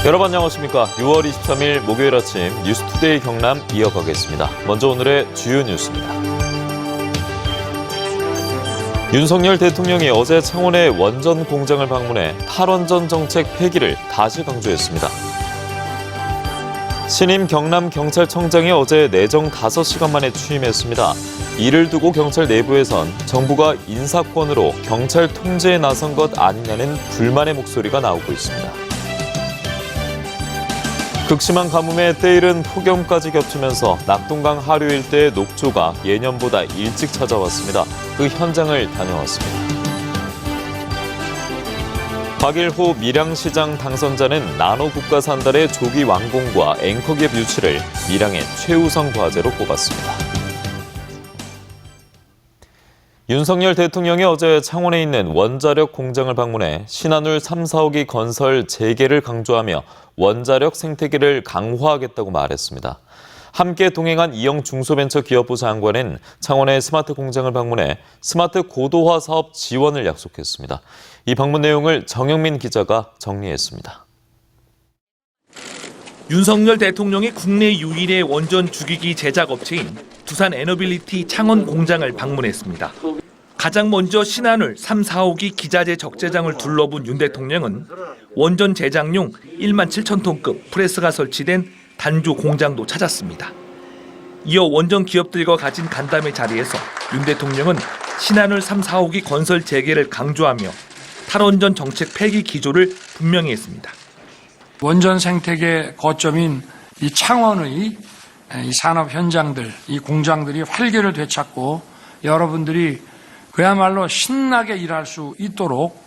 여러분 안녕하십니까. 6월 23일 목요일 아침 뉴스투데이 경남 이어가겠습니다. 먼저 오늘의 주요 뉴스입니다. 윤석열 대통령이 어제 창원의 원전 공장을 방문해 탈원전 정책 폐기를 다시 강조했습니다. 신임 경남경찰청장이 어제 내정 5시간 만에 취임했습니다. 이를 두고 경찰 내부에선 정부가 인사권으로 경찰 통제에 나선 것 아니냐는 불만의 목소리가 나오고 있습니다. 극심한 가뭄에 때이른 폭염까지 겹치면서 낙동강 하류 일대의 녹조가 예년보다 일찍 찾아왔습니다. 그 현장을 다녀왔습니다. 박일호 밀양시장 당선자는 나노국가산달의 조기 완공과 앵커기업 유치를 밀양의 최우선 과제로 꼽았습니다. 윤석열 대통령이 어제 창원에 있는 원자력 공장을 방문해 신한울 3, 4호기 건설 재개를 강조하며 원자력 생태계를 강화하겠다고 말했습니다. 함께 동행한 이영 중소벤처기업부 장관은 창원의 스마트 공장을 방문해 스마트 고도화 사업 지원을 약속했습니다. 이 방문 내용을 정영민 기자가 정리했습니다. 윤석열 대통령이 국내 유일의 원전 주기기 제작 업체인 두산 에너빌리티 창원 공장을 방문했습니다. 가장 먼저 신한울 3, 4호기 기자재 적재장을 둘러본 윤 대통령은 원전 제작용 1만 7천 톤급 프레스가 설치된 단조 공장도 찾았습니다. 이어 원전 기업들과 가진 간담회 자리에서 윤 대통령은 신한울 3, 4호기 건설 재개를 강조하며 탈원전 정책 폐기 기조를 분명히 했습니다. 원전 생태계 거점인 이 창원의 이 산업 현장들, 이 공장들이 활기를 되찾고 여러분들이 그야말로 신나게 일할 수 있도록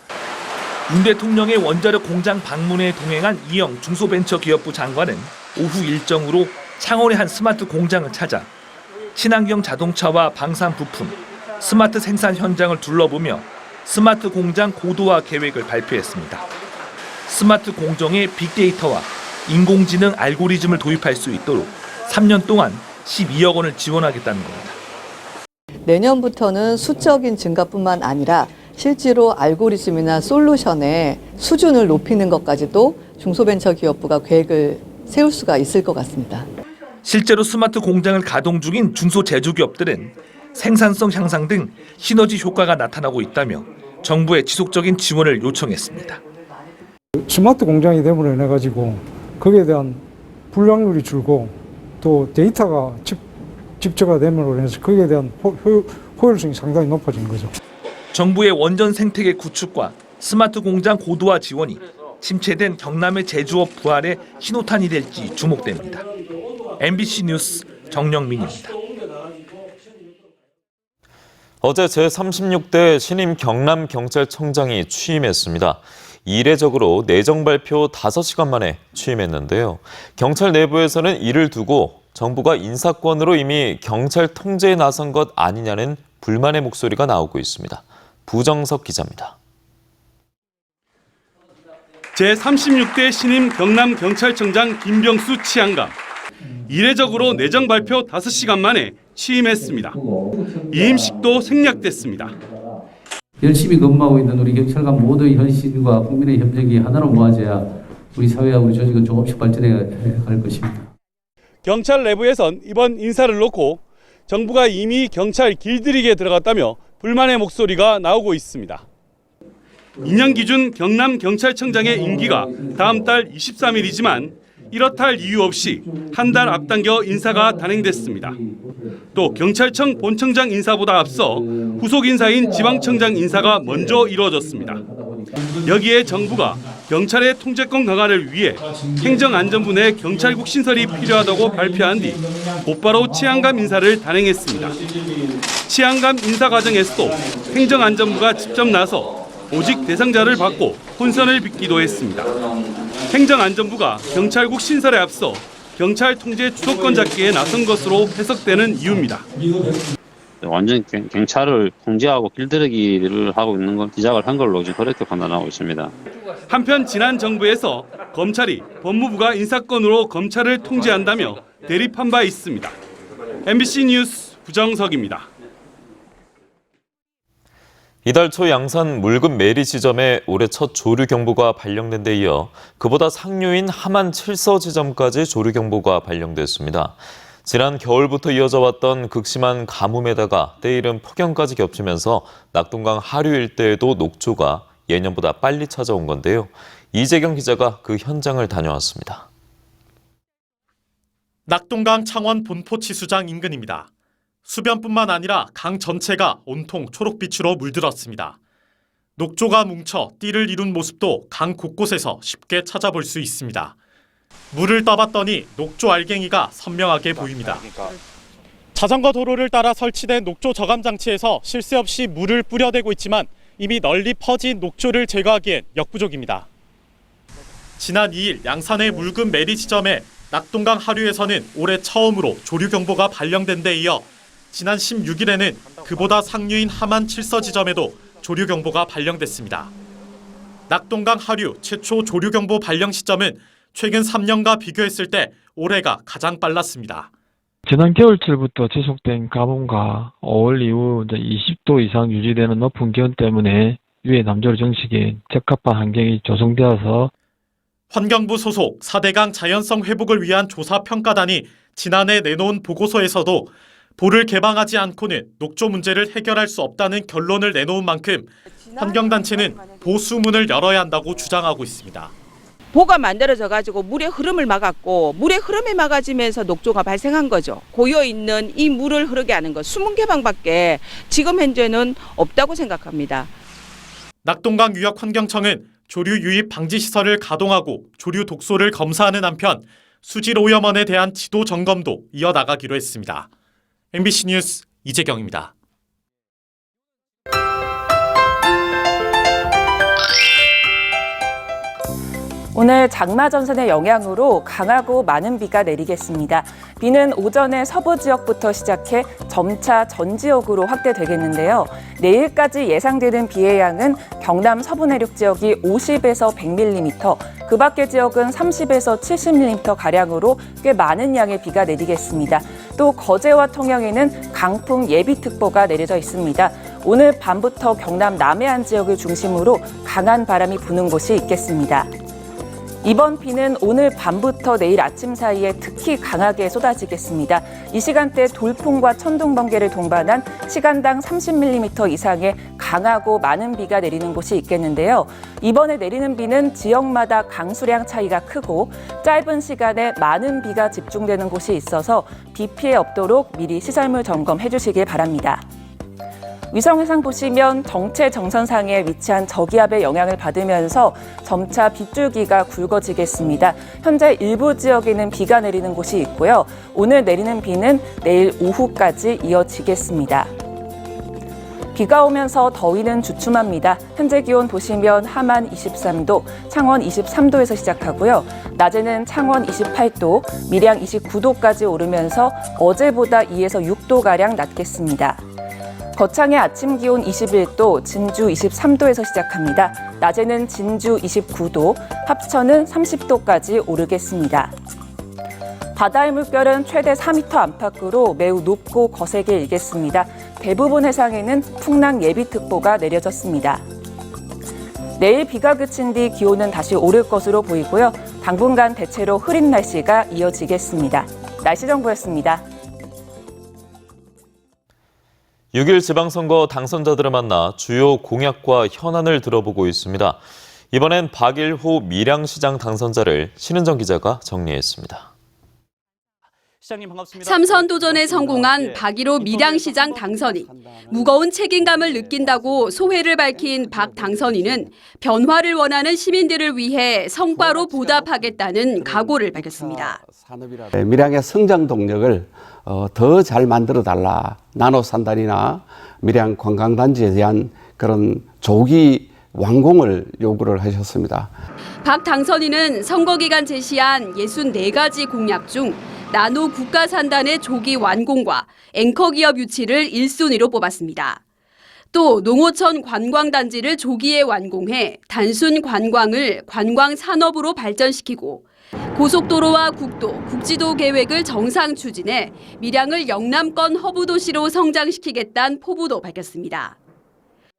윤 대통령의 원자력 공장 방문에 동행한 이영 중소벤처기업부 장관은 오후 일정으로 창원의 한 스마트 공장을 찾아 친환경 자동차와 방산 부품, 스마트 생산 현장을 둘러보며 스마트 공장 고도화 계획을 발표했습니다. 스마트 공정에 빅데이터와 인공지능 알고리즘을 도입할 수 있도록 3년 동안 12억 원을 지원하겠다는 겁니다. 내년부터는 수적인 증가뿐만 아니라 실제로 알고리즘이나 솔루션의 수준을 높이는 것까지도 중소벤처기업부가 계획을 세울 수가 있을 것 같습니다. 실제로 스마트 공장을 가동 중인 중소제조기업들은 생산성 향상 등 시너지 효과가 나타나고 있다며 정부의 지속적인 지원을 요청했습니다. 스마트 공장이 됨으로 인해 가지고 거기에 대한 불량률이 줄고 또 데이터가 집저가 됨으로 인해서 거기에 대한 효율성이 상당히 높아진 거죠. 정부의 원전 생태계 구축과 스마트 공장 고도화 지원이 침체된 경남의 제조업 부활의 신호탄이 될지 주목됩니다. MBC 뉴스 정영민입니다. 어제 제36대 신임 경남경찰청장이 취임했습니다. 이례적으로 내정 발표 5시간 만에 취임했는데요. 경찰 내부에서는 이를 두고 정부가 인사권으로 이미 경찰 통제에 나선 것 아니냐는 불만의 목소리가 나오고 있습니다. 부정석 기자입니다. 제36대 신임 경남경찰청장 김병수 치안감. 이례적으로 내정 발표 5시간 만에 취임했습니다. 이임식도 생략됐습니다. 열심히 근무하고 있는 우리 경찰관 모두의 헌신과 국민의 협력이 하나로 모아져야 우리 사회와 우리 조직은 조금씩 발전해 갈 것입니다. 경찰 내부에선 이번 인사를 놓고 정부가 이미 경찰 길들이기에 들어갔다며 불만의 목소리가 나오고 있습니다. 2년 기준 경남경찰청장의 임기가 다음 달 23일이지만 이렇다 할 이유 없이 한 달 앞당겨 인사가 단행됐습니다. 또 경찰청 본청장 인사보다 앞서 후속 인사인 지방청장 인사가 먼저 이루어졌습니다. 여기에 정부가 경찰의 통제권 강화를 위해 행정안전부 내 경찰국 신설이 필요하다고 발표한 뒤 곧바로 치안감 인사를 단행했습니다. 치안감 인사 과정에서도 행정안전부가 직접 나서 보직 대상자를 받고 혼선을 빚기도 했습니다. 행정안전부가 경찰국 신설에 앞서 경찰 통제 주도권 잡기에 나선 것으로 해석되는 이유입니다. 완전 경찰을 통제하고 길들이기를 하고 있는 건 시작을 한 걸로 지금 그렇게 판단하고 있습니다. 한편 지난 정부에서 검찰이 법무부가 인사권으로 검찰을 통제한다며 대립한 바 있습니다. MBC 뉴스 부정석입니다. 이달 초 양산 물금 매리 지점에 올해 첫 조류 경보가 발령된 데 이어 그보다 상류인 하만 7서 지점까지 조류 경보가 발령됐습니다. 지난 겨울부터 이어져 왔던 극심한 가뭄에다가 때이른 폭염까지 겹치면서 낙동강 하류 일대에도 녹조가 예년보다 빨리 찾아온 건데요. 이재경 기자가 그 현장을 다녀왔습니다. 낙동강 창원 본포치수장 인근입니다. 수변뿐만 아니라 강 전체가 온통 초록빛으로 물들었습니다. 녹조가 뭉쳐 띠를 이룬 모습도 강 곳곳에서 쉽게 찾아볼 수 있습니다. 물을 떠봤더니 녹조 알갱이가 선명하게 보입니다. 자전거 도로를 따라 설치된 녹조 저감 장치에서 쉴 새 없이 물을 뿌려대고 있지만 이미 널리 퍼진 녹조를 제거하기엔 역부족입니다. 지난 2일 양산의 물금 매리 지점에 낙동강 하류에서는 올해 처음으로 조류 경보가 발령된 데 이어 지난 16일에는 그보다 상류인 하만 7서 지점에도 조류 경보가 발령됐습니다. 낙동강 하류 최초 조류 경보 발령 시점은 최근 3년과 비교했을 때 올해가 가장 빨랐습니다. 지난 겨울철부터 지속된 가뭄과 5월 이후 20도 이상 유지되는 높은 기온 때문에 유해 남조류 정식에 적합한 환경이 조성되어서 환경부 소속 4대강 자연성 회복을 위한 조사평가단이 지난해 내놓은 보고서에서도 보를 개방하지 않고는 녹조 문제를 해결할 수 없다는 결론을 내놓은 만큼 환경단체는 보수문을 열어야 한다고 주장하고 있습니다. 보가 만들어져가지고 물의 흐름을 막았고 물의 흐름이 막아지면서 녹조가 발생한 거죠. 고여있는 이 물을 흐르게 하는 것, 수문 개방밖에 지금 현재는 없다고 생각합니다. 낙동강 유역환경청은 조류 유입 방지 시설을 가동하고 조류 독소를 검사하는 한편 수질 오염원에 대한 지도 점검도 이어나가기로 했습니다. MBC 뉴스 이재경입니다. 오늘 장마 전선의 영향으로 강하고 많은 비가 내리겠습니다. 비는 오전에 서부 지역부터 시작해 점차 전 지역으로 확대되겠는데요. 내일까지 예상되는 비의 양은 경남 서부 내륙 지역이 50에서 100mm, 그 밖의 지역은 30에서 70mm 가량으로 꽤 많은 양의 비가 내리겠습니다. 또 거제와 통영에는 강풍 예비특보가 내려져 있습니다. 오늘 밤부터 경남 남해안 지역을 중심으로 강한 바람이 부는 곳이 있겠습니다. 이번 비는 오늘 밤부터 내일 아침 사이에 특히 강하게 쏟아지겠습니다. 이 시간대 돌풍과 천둥, 번개를 동반한 시간당 30mm 이상의 강하고 많은 비가 내리는 곳이 있겠는데요. 이번에 내리는 비는 지역마다 강수량 차이가 크고 짧은 시간에 많은 비가 집중되는 곳이 있어서 비 피해 없도록 미리 시설물 점검해 주시길 바랍니다. 위성회상 보시면 정체 정선상에 위치한 저기압의 영향을 받으면서 점차 빗줄기가 굵어지겠습니다. 현재 일부 지역에는 비가 내리는 곳이 있고요. 오늘 내리는 비는 내일 오후까지 이어지겠습니다. 비가 오면서 더위는 주춤합니다. 현재 기온 보시면 함안 23도, 창원 23도에서 시작하고요. 낮에는 창원 28도, 밀양 29도까지 오르면서 어제보다 2에서 6도가량 낮겠습니다. 거창의 아침 기온 21도, 진주 23도에서 시작합니다. 낮에는 진주 29도, 합천은 30도까지 오르겠습니다. 바다의 물결은 최대 4m 안팎으로 매우 높고 거세게 일겠습니다. 대부분 해상에는 풍랑 예비특보가 내려졌습니다. 내일 비가 그친 뒤 기온은 다시 오를 것으로 보이고요. 당분간 대체로 흐린 날씨가 이어지겠습니다. 날씨 정보였습니다. 6일 지방선거 당선자들을 만나 주요 공약과 현안을 들어보고 있습니다. 이번엔 박일호 밀양시장 당선자를 신은정 기자가 정리했습니다. 시장님 반갑습니다. 3선 도전에 성공한 박일호 밀양시장 당선인. 무거운 책임감을 느낀다고 소회를 밝힌 박 당선인은 변화를 원하는 시민들을 위해 성과로 보답하겠다는 각오를 밝혔습니다. 밀양의 성장 동력을 더 잘 만들어달라. 나노산단이나 밀양 관광단지에 대한 그런 조기 완공을 요구를 하셨습니다. 박 당선인은 선거 기간 제시한 64가지 공약 중 나노 국가산단의 조기 완공과 앵커 기업 유치를 1순위로 뽑았습니다. 또 농어촌 관광단지를 조기에 완공해 단순 관광을 관광 산업으로 발전시키고 고속도로와 국도, 국지도 계획을 정상 추진해 밀양을 영남권 허브 도시로 성장시키겠다는 포부도 밝혔습니다.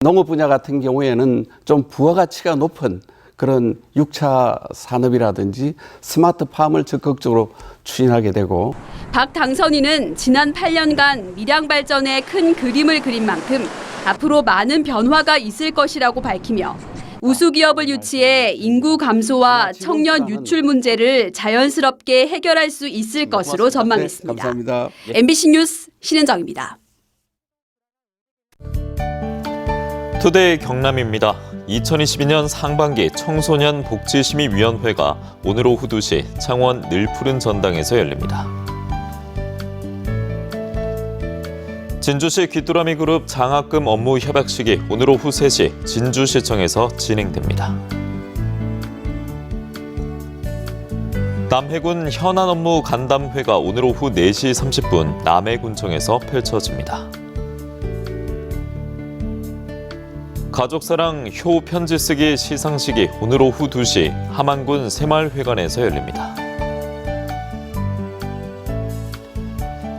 농업 분야 같은 경우에는 좀 부가가치가 높은 그런 6차 산업이라든지 스마트팜을 적극적으로 추진하게 되고 박 당선인은 지난 8년간 밀양 발전의 큰 그림을 그린 만큼 앞으로 많은 변화가 있을 것이라고 밝히며 우수기업을 유치해 인구 감소와 청년 유출 문제를 자연스럽게 해결할 수 있을 것으로 전망했습니다. 네, 감사합니다. MBC 뉴스 신은정입니다. 투데이 경남입니다. 2022년 상반기 청소년 복지심의위원회가 오늘 오후 2시 창원 늘푸른 전당에서 열립니다. 진주시 귀뚜라미 그룹 장학금 업무 협약식이 오늘 오후 3시 진주시청에서 진행됩니다. 남해군 현안 업무 간담회가 오늘 오후 4시 30분 남해군청에서 펼쳐집니다. 가족사랑 효 편지 쓰기 시상식이 오늘 오후 2시 함안군 새마을회관에서 열립니다.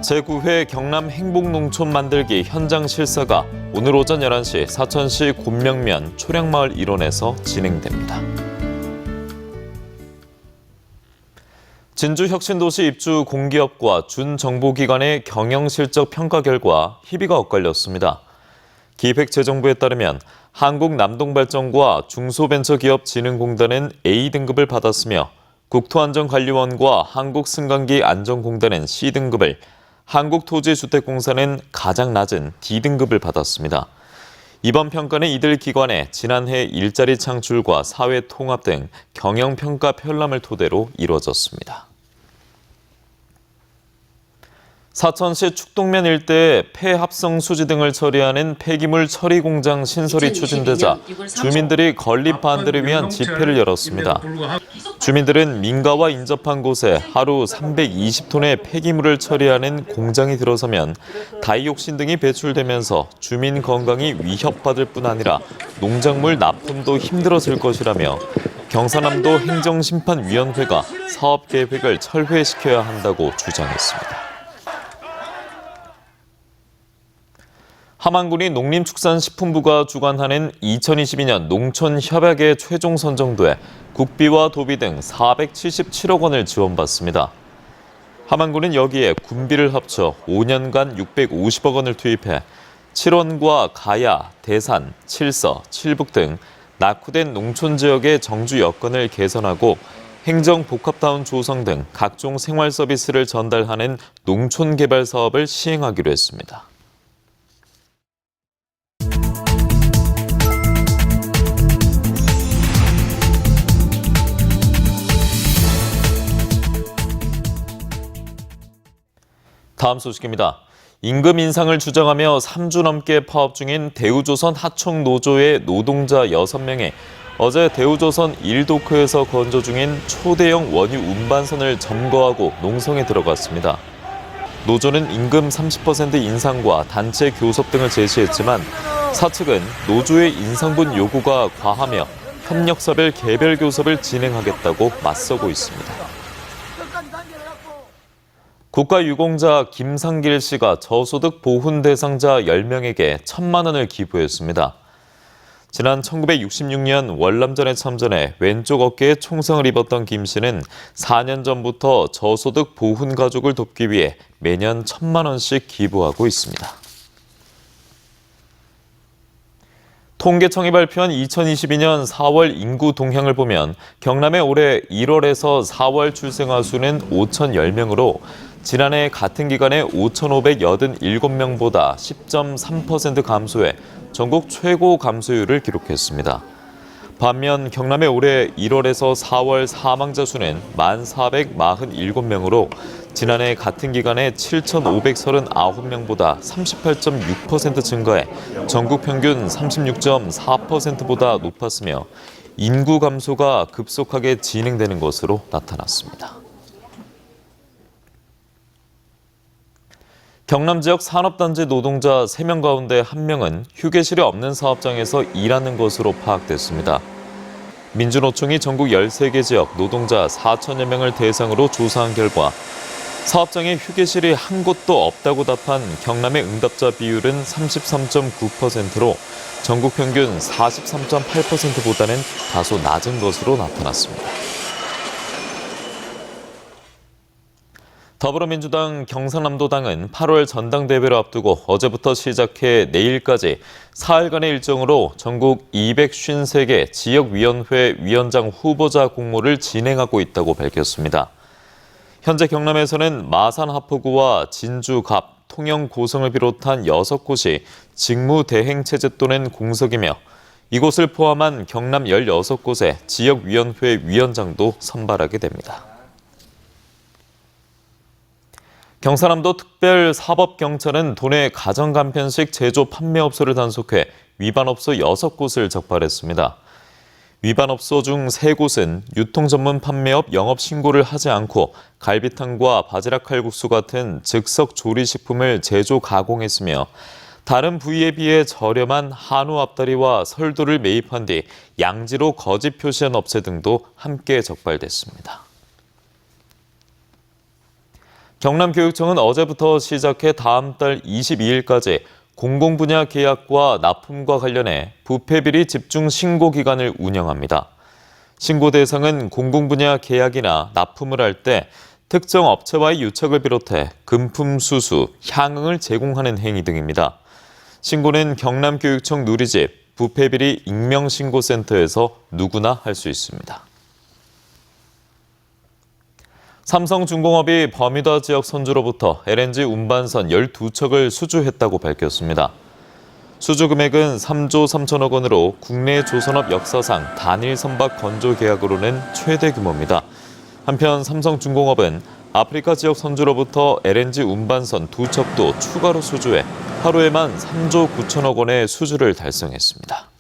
제9회 경남 행복농촌 만들기 현장 실사가 오늘 오전 11시 사천시 곤명면 초량마을 일원에서 진행됩니다. 진주혁신도시 입주 공기업과 준정보기관의 경영실적 평가 결과 희비가 엇갈렸습니다. 기획재정부에 따르면 한국남동발전과 중소벤처기업진흥공단은 A등급을 받았으며 국토안전관리원과 한국승강기 안전공단은 C등급을, 한국토지주택공사는 가장 낮은 D등급을 받았습니다. 이번 평가는 이들 기관의 지난해 일자리 창출과 사회 통합 등 경영평가 편람을 토대로 이루어졌습니다. 사천시 축동면 일대에 폐합성 수지 등을 처리하는 폐기물 처리 공장 신설이 추진되자 주민들이 건립 반대를 위한 집회를 열었습니다. 주민들은 민가와 인접한 곳에 하루 320톤의 폐기물을 처리하는 공장이 들어서면 다이옥신 등이 배출되면서 주민 건강이 위협받을 뿐 아니라 농작물 납품도 힘들어질 것이라며 경상남도 행정심판위원회가 사업 계획을 철회시켜야 한다고 주장했습니다. 함안군이 농림축산식품부가 주관하는 2022년 농촌협약에 최종 선정돼 국비와 도비 등 477억 원을 지원받습니다. 함안군은 여기에 군비를 합쳐 5년간 650억 원을 투입해 칠원과 가야, 대산, 칠서, 칠북 등 낙후된 농촌 지역의 정주 여건을 개선하고 행정복합타운 조성 등 각종 생활 서비스를 전달하는 농촌 개발 사업을 시행하기로 했습니다. 다음 소식입니다. 임금 인상을 주장하며 3주 넘게 파업 중인 대우조선 하청 노조의 노동자 6명이 어제 대우조선 1도크에서 건조 중인 초대형 원유 운반선을 점거하고 농성에 들어갔습니다. 노조는 임금 30% 인상과 단체 교섭 등을 제시했지만 사측은 노조의 인상분 요구가 과하며 협력사별 개별 교섭을 진행하겠다고 맞서고 있습니다. 국가유공자 김상길 씨가 저소득 보훈 대상자 10명에게 1,000만 원을 기부했습니다. 지난 1966년 월남전에 참전해 왼쪽 어깨에 총상을 입었던 김 씨는 4년 전부터 저소득 보훈 가족을 돕기 위해 매년 1,000만 원씩 기부하고 있습니다. 통계청이 발표한 2022년 4월 인구 동향을 보면 경남의 올해 1월에서 4월 출생아 수는 5,010명으로 지난해 같은 기간에 5,587명보다 10.3% 감소해 전국 최고 감소율을 기록했습니다. 반면 경남의 올해 1월에서 4월 사망자 수는 1,447명으로 지난해 같은 기간에 7,539명보다 38.6% 증가해 전국 평균 36.4%보다 높았으며 인구 감소가 급속하게 진행되는 것으로 나타났습니다. 경남 지역 산업단지 노동자 3명 가운데 1명은 휴게실이 없는 사업장에서 일하는 것으로 파악됐습니다. 민주노총이 전국 13개 지역 노동자 4천여 명을 대상으로 조사한 결과 사업장에 휴게실이 한 곳도 없다고 답한 경남의 응답자 비율은 33.9%로 전국 평균 43.8%보다는 다소 낮은 것으로 나타났습니다. 더불어민주당 경상남도당은 8월 전당대회를 앞두고 어제부터 시작해 내일까지 사흘간의 일정으로 전국 253개 지역위원회 위원장 후보자 공모를 진행하고 있다고 밝혔습니다. 현재 경남에서는 마산 하포구와 진주 갑, 통영 고성을 비롯한 6곳이 직무대행체제 또는 공석이며 이곳을 포함한 경남 16곳의 지역위원회 위원장도 선발하게 됩니다. 경상남도 특별사법경찰은 도내 가정간편식 제조 판매업소를 단속해 위반업소 6곳을 적발했습니다. 위반업소 중 3곳은 유통전문 판매업 영업신고를 하지 않고 갈비탕과 바지락 칼국수 같은 즉석 조리식품을 제조 가공했으며 다른 부위에 비해 저렴한 한우 앞다리와 설도를 매입한 뒤 양지로 거짓 표시한 업체 등도 함께 적발됐습니다. 경남교육청은 어제부터 시작해 다음 달 22일까지 공공분야 계약과 납품과 관련해 부패비리 집중 신고 기간을 운영합니다. 신고 대상은 공공분야 계약이나 납품을 할 때 특정 업체와의 유착을 비롯해 금품 수수, 향응을 제공하는 행위 등입니다. 신고는 경남교육청 누리집 부패비리 익명신고센터에서 누구나 할 수 있습니다. 삼성중공업이 버뮤다 지역 선주로부터 LNG 운반선 12척을 수주했다고 밝혔습니다. 수주 금액은 3조 3천억 원으로 국내 조선업 역사상 단일 선박 건조 계약으로는 최대 규모입니다. 한편 삼성중공업은 아프리카 지역 선주로부터 LNG 운반선 2척도 추가로 수주해 하루에만 3조 9천억 원의 수주를 달성했습니다.